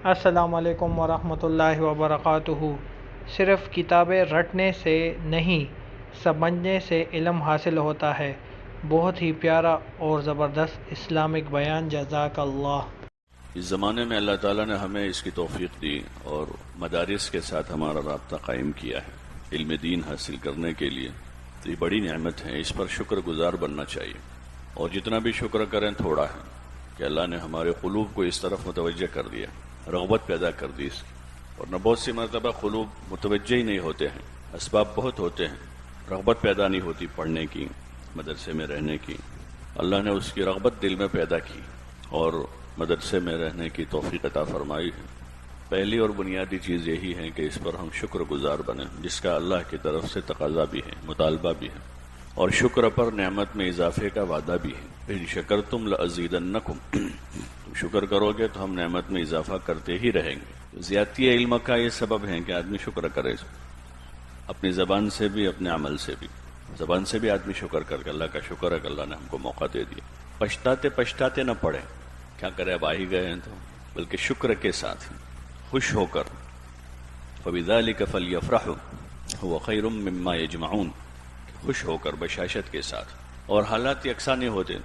السلام علیکم ورحمۃ اللہ وبرکاتہ۔ صرف کتابیں رٹنے سے نہیں، سمجھنے سے علم حاصل ہوتا ہے۔ بہت ہی پیارا اور زبردست اسلامک بیان، جزاک اللہ۔ اس زمانے میں اللہ تعالیٰ نے ہمیں اس کی توفیق دی اور مدارس کے ساتھ ہمارا رابطہ قائم کیا ہے علم دین حاصل کرنے کے لیے، تو یہ بڑی نعمت ہے، اس پر شکر گزار بننا چاہیے، اور جتنا بھی شکر کریں تھوڑا ہے کہ اللہ نے ہمارے قلوب کو اس طرف متوجہ کر دیا، رغبت پیدا کر دی اس کی، ورنہ بہت سی مرتبہ قلوب متوجہ ہی نہیں ہوتے ہیں، اسباب بہت ہوتے ہیں، رغبت پیدا نہیں ہوتی پڑھنے کی، مدرسے میں رہنے کی۔ اللہ نے اس کی رغبت دل میں پیدا کی اور مدرسے میں رہنے کی توفیق عطا فرمائی ہے۔ پہلی اور بنیادی چیز یہی ہے کہ اس پر ہم شکر گزار بنیں، جس کا اللہ کی طرف سے تقاضا بھی ہے، مطالبہ بھی ہے، اور شکر پر نعمت میں اضافے کا وعدہ بھی ہے۔ ان شکرتم لازیدنکم، تم شکر کرو گے تو ہم نعمت میں اضافہ کرتے ہی رہیں گے۔ زیادتی علم کا یہ سبب ہے کہ آدمی شکر کرے، اپنی زبان سے بھی، اپنے عمل سے بھی۔ زبان سے بھی آدمی شکر کر کے اللہ کا شکر ہے کہ اللہ نے ہم کو موقع دے دیا۔ پچھتاتے پچھتاتے نہ پڑے، کیا کرے اب آ ہی گئے ہیں تو، بلکہ شکر کے ساتھ خوش ہو کر، فَبِذَلِكَ فَلْيَفْرَحُوا هُوَ خَيْرٌ مِّمَّا يَجْمَعُونَ، خوش ہو کر بشاشت کے ساتھ۔ اور حالات یکساں نہیں ہوتے،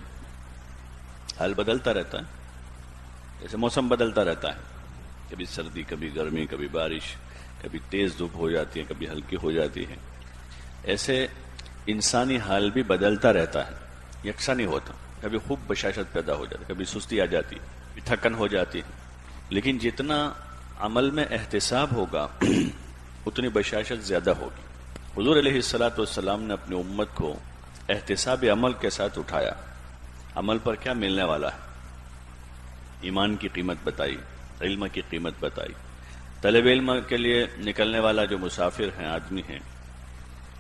حال بدلتا رہتا ہے، جیسے موسم بدلتا رہتا ہے، کبھی سردی، کبھی گرمی، کبھی بارش، کبھی تیز دھوپ ہو جاتی ہے، کبھی ہلکی ہو جاتی ہے۔ ایسے انسانی حال بھی بدلتا رہتا ہے، یکساں نہیں ہوتا، کبھی خوب بشاشت پیدا ہو جاتی، کبھی سستی آ جاتی، کبھی تھکن ہو جاتی ہے۔ لیکن جتنا عمل میں احتساب ہوگا اتنی بشاشت زیادہ ہوگی۔ حضور علیہ السلام نے اپنی امت کو احتساب عمل کے ساتھ اٹھایا، عمل پر کیا ملنے والا ہے، ایمان کی قیمت بتائی، علم کی قیمت بتائی۔ طلب علم کے لیے نکلنے والا جو مسافر ہیں، آدمی ہیں،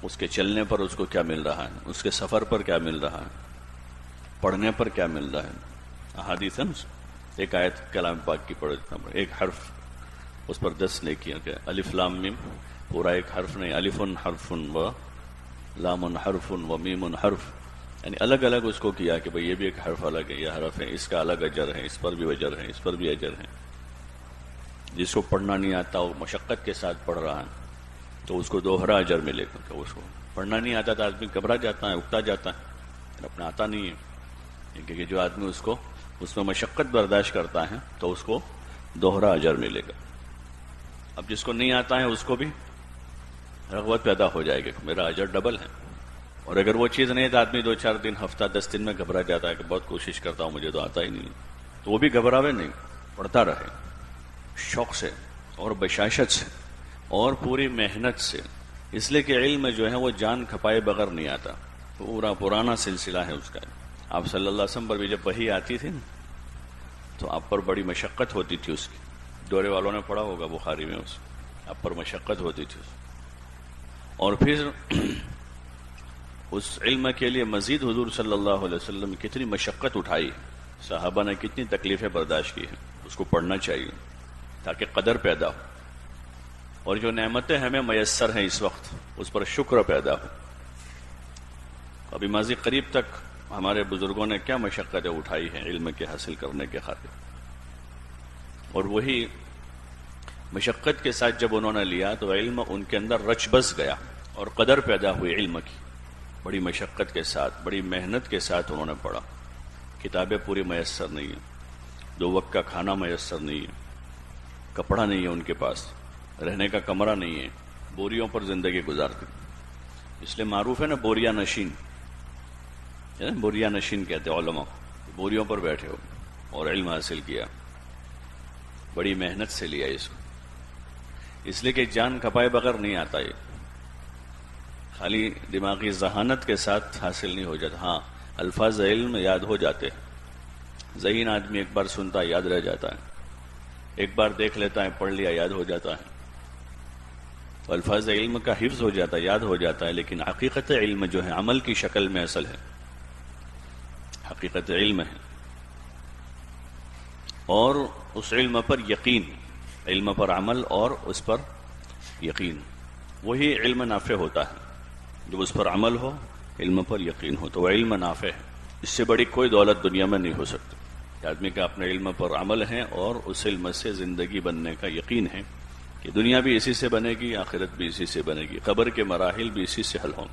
اس کے چلنے پر اس کو کیا مل رہا ہے، اس کے سفر پر کیا مل رہا ہے، پڑھنے پر کیا مل رہا ہے۔ احادیث، ایک آیت کلام پاک کی پڑھ، ایک حرف اس پر 10 نیکیاں، کہ الف لام میم پورا ایک حرف نہیں، الف حرف و لام حرف و میم حرف، یعنی الگ الگ اس کو کیا کہ بھئی یہ بھی ایک حرف الگ ہے، یہ حرف ہے، اس کا الگ اجر ہے، اس پر بھی اجر ہے، اس پر بھی اجر ہے۔ جس کو پڑھنا نہیں آتا وہ مشقت کے ساتھ پڑھ رہا ہے تو اس کو دوہرا اجر ملے گا، کہ اس کو پڑھنا نہیں آتا تو آدمی گھبرا جاتا ہے، اکتا جاتا ہے، اپنا آتا نہیں ہے، کیونکہ جو آدمی اس میں مشقت برداشت کرتا ہے تو اس کو دوہرا اجر ملے گا۔ اب جس کو نہیں آتا ہے اس کو بھی رغبت پیدا ہو جائے گی کہ میرا اجر ڈبل ہے، اور اگر وہ چیز نہیں تو آدمی 2-4 دن، ہفتہ 10 دن میں گھبرا جاتا ہے کہ بہت کوشش کرتا ہوں مجھے تو آتا ہی نہیں، تو وہ بھی گھبراوے نہیں، پڑھتا رہے شوق سے اور بشاشت سے اور پوری محنت سے، اس لیے کہ علم جو ہے وہ جان کھپائے بغیر نہیں آتا، پورا پرانا سلسلہ ہے اس کا۔ آپ صلی اللہ علیہ وسلم پر بھی جب وحی آتی تھی تو آپ پر بڑی مشقت ہوتی تھی اس کی، دورے والوں نے پڑھا ہوگا بخاری میں، اس آپ پر مشقت ہوتی تھی، اور پھر اس علم کے لیے مزید حضور صلی اللہ علیہ وسلم کتنی مشقت اٹھائی، صحابہ نے کتنی تکلیفیں برداشت کی ہیں، اس کو پڑھنا چاہیے تاکہ قدر پیدا ہو، اور جو نعمتیں ہمیں میسر ہیں اس وقت اس پر شکر پیدا ہو۔ ابھی ماضی قریب تک ہمارے بزرگوں نے کیا مشقتیں اٹھائی ہیں علم کے حاصل کرنے کے خاطر، اور وہی مشقت کے ساتھ جب انہوں نے لیا تو علم ان کے اندر رچ بس گیا اور قدر پیدا ہوئی علم کی۔ بڑی مشقت کے ساتھ، بڑی محنت کے ساتھ انہوں نے پڑھا، کتابیں پوری میسر نہیں ہیں، 2 وقت کا کھانا میسر نہیں ہے، کپڑا نہیں ہے ان کے پاس، رہنے کا کمرہ نہیں ہے، بوریوں پر زندگی گزارتے، اس لیے معروف ہے نا بوریا نشین، بوریا نشین کہتے ہیں علماء، بوریوں پر بیٹھے ہو اور علم حاصل کیا، بڑی محنت سے لیا اس کو، اس لیے کہ جان کھپائے بغیر نہیں آتا، یہ خالی دماغی ذہانت کے ساتھ حاصل نہیں ہو جاتا۔ ہاں الفاظ علم یاد ہو جاتے ہیں، ذہین آدمی ایک بار سنتا ہے یاد رہ جاتا ہے، ایک بار دیکھ لیتا ہے پڑھ لیا یاد ہو جاتا ہے، تو الفاظ علم کا حفظ ہو جاتا ہے، یاد ہو جاتا ہے، لیکن حقیقت علم جو ہے عمل کی شکل میں اصل ہے، حقیقت علم ہے، اور اس علم پر یقین، علم پر عمل اور اس پر یقین، وہی علم نافع ہوتا ہے، جب اس پر عمل ہو، علم پر یقین ہو تو وہ علم نافع ہے۔ اس سے بڑی کوئی دولت دنیا میں نہیں ہو سکتی۔ کہ آدمی کا اپنے علم پر عمل ہے اور اس علم سے زندگی بننے کا یقین ہے کہ دنیا بھی اسی سے بنے گی، آخرت بھی اسی سے بنے گی، قبر کے مراحل بھی اسی سے حل ہوں۔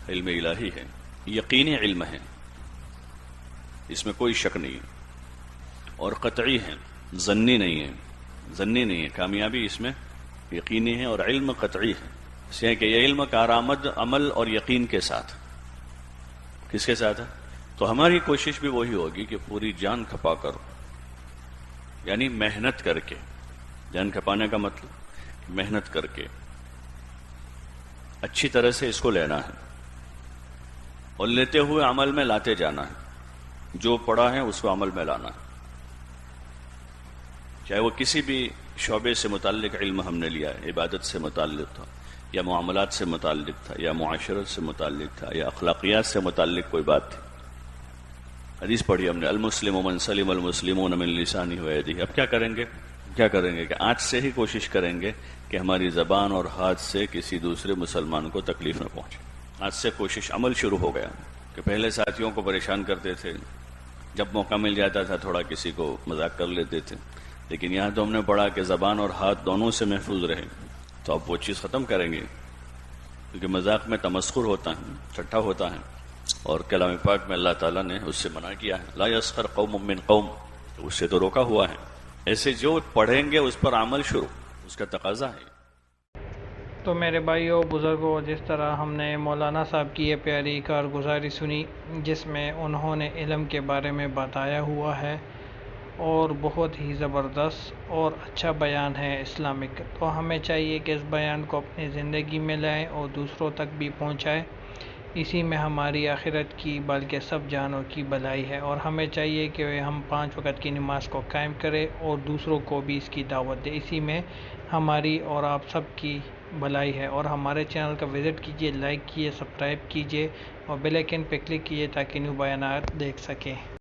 علم الہی ہے، یقینی علم ہے، اس میں کوئی شک نہیں اور قطعی ہے، ظنی نہیں ہے، ظنی نہیں ہے، کامیابی اس میں یقینی ہے اور علم قطعی ہے۔ اس لیے کہ یہ علم کارآمد عمل اور یقین کے ساتھ، کس کے ساتھ ہے؟ تو ہماری کوشش بھی وہی ہوگی کہ پوری جان کھپا کر، یعنی محنت کر کے، جان کھپانے کا مطلب محنت کر کے اچھی طرح سے اس کو لینا ہے اور لیتے ہوئے عمل میں لاتے جانا ہے، جو پڑھا ہے اس کو عمل میں لانا ہے، چاہے وہ کسی بھی شعبے سے متعلق علم ہم نے لیا ہے، عبادت سے متعلق تھا یا معاملات سے متعلق تھا یا معاشرت سے متعلق تھا یا اخلاقیات سے متعلق کوئی بات تھی۔ حدیث پڑھی ہم نے، المسلم من سلم المسلمون من لسانہ و یدہ۔ اب کیا کریں گے کہ آج سے ہی کوشش کریں گے کہ ہماری زبان اور ہاتھ سے کسی دوسرے مسلمان کو تکلیف نہ پہنچے۔ آج سے کوشش، عمل شروع ہو گیا کہ پہلے ساتھیوں کو پریشان کرتے تھے، جب موقع مل جاتا تھا تھوڑا کسی کو مذاق کر لیتے تھے، لیکن یہاں تو ہم نے پڑھا کہ زبان اور ہاتھ دونوں سے محفوظ رہے، تو اب وہ چیز ختم کریں گے، کیونکہ مذاق میں تمسخر ہوتا ہے، ٹھٹھا ہوتا ہے، اور کلام پاک میں اللہ تعالیٰ نے اس سے منع کیا ہے، لا یسخر قوم من قوم، اس سے تو روکا ہوا ہے۔ ایسے جو پڑھیں گے اس پر عمل شروع، اس کا تقاضا ہے۔ تو میرے بھائیوں بزرگوں، جس طرح ہم نے مولانا صاحب کی یہ پیاری کارگزاری سنی جس میں انہوں نے علم کے بارے میں بتایا ہوا ہے اور بہت ہی زبردست اور اچھا بیان ہے اسلامک، تو ہمیں چاہیے کہ اس بیان کو اپنی زندگی میں لائیں اور دوسروں تک بھی پہنچائیں۔ اسی میں ہماری آخرت کی بلکہ سب جانوں کی بھلائی ہے، اور ہمیں چاہیے کہ ہم 5 وقت کی نماز کو قائم کریں اور دوسروں کو بھی اس کی دعوت دیں۔ اسی میں ہماری اور آپ سب کی بھلائی ہے، اور ہمارے چینل کا وزٹ کیجیے، لائک کیجیے، سبسکرائب کیجیے اور بیل آئیکن پہ کلک کیجیے تاکہ نیو بیانات دیکھ سکیں۔